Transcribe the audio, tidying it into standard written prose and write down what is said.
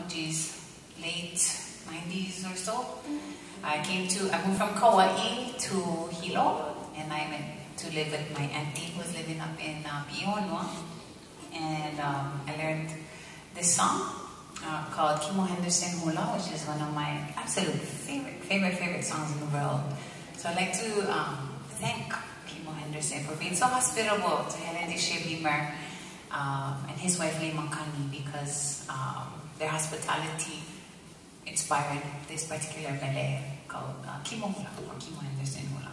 geez, late 90s or so. I moved from Kauai to Hilo, and I went to live with my auntie who was living up in Pionua. And I learned this song called Kimo Henderson Hula, which is one of my absolute favorite songs in the world. So I'd like to thank Kimo Henderson for being so hospitable to Helen Dishebimer and his wife Lee Makani, because their hospitality inspired this particular ballet called Kimo Hula, or Kimo Henderson Hula.